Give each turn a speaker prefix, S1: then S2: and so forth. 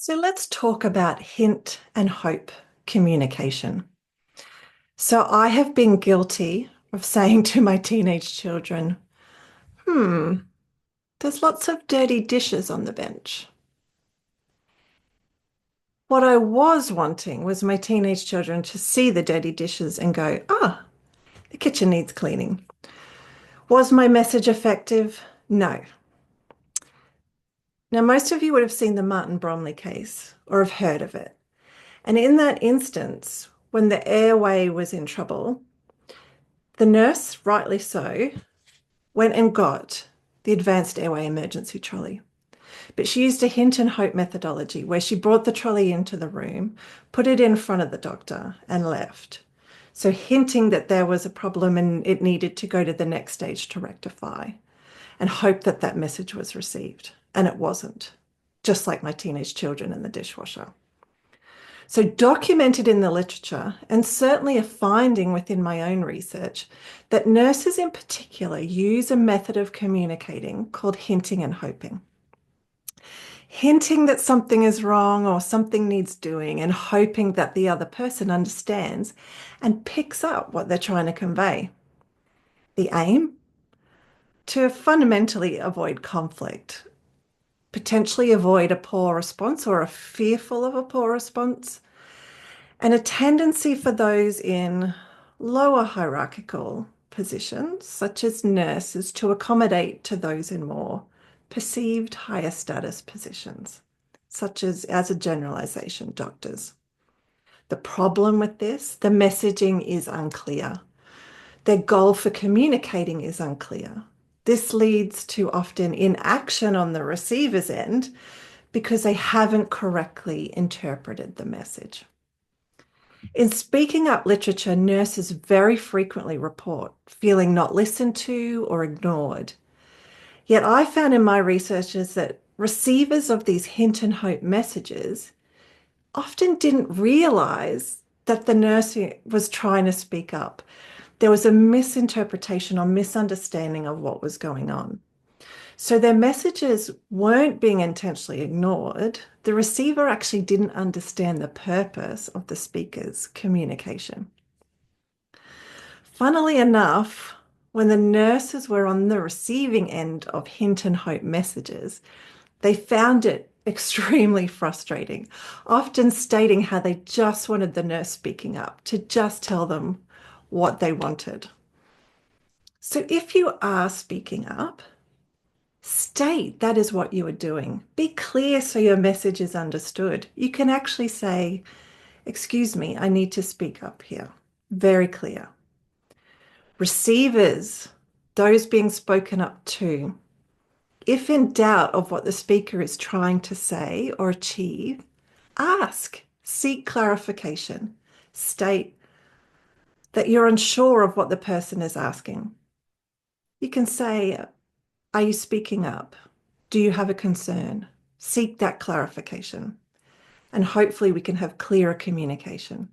S1: So let's talk about hint and hope communication. So I have been guilty of saying to my teenage children, there's lots of dirty dishes on the bench. What I was wanting was my teenage children to see the dirty dishes and go, the kitchen needs cleaning. Was my message effective? No. Now, most of you would have seen the Martin Bromley case or have heard of it. And in that instance, when the airway was in trouble, the nurse, rightly so, went and got the advanced airway emergency trolley. But she used a hint and hope methodology where she brought the trolley into the room, put it in front of the doctor, and left. So, hinting that there was a problem and it needed to go to the next stage to rectify, and hope that that message was received. And it wasn't, just like my teenage children in the dishwasher. So, documented in the literature, and certainly a finding within my own research, that nurses in particular use a method of communicating called hinting and hoping. Hinting that something is wrong or something needs doing, and hoping that the other person understands and picks up what they're trying to convey. The aim? To fundamentally avoid conflict, potentially avoid a poor response or a fearful of a poor response, and a tendency for those in lower hierarchical positions, such as nurses, to accommodate to those in more perceived higher status positions, such as a generalization, doctors. The problem with this, the messaging is unclear. Their goal for communicating is unclear. This leads to often inaction on the receiver's end because they haven't correctly interpreted the message. In speaking up literature, nurses very frequently report feeling not listened to or ignored. Yet I found in my research that receivers of these hint and hope messages often didn't realize that the nurse was trying to speak up. There was a misinterpretation or misunderstanding of what was going on. So their messages weren't being intentionally ignored. The receiver actually didn't understand the purpose of the speaker's communication. Funnily enough, when the nurses were on the receiving end of hint and hope messages, they found it extremely frustrating, often stating how they just wanted the nurse speaking up to just tell them what they wanted. So if you are speaking up, state that is what you are doing. Be clear so your message is understood. You can actually say, excuse me, I need to speak up here. Very clear. Receivers, those being spoken up to, if in doubt of what the speaker is trying to say or achieve, ask, seek clarification, state that you're unsure of what the person is asking. You can say, are you speaking up? Do you have a concern? Seek that clarification. And hopefully we can have clearer communication.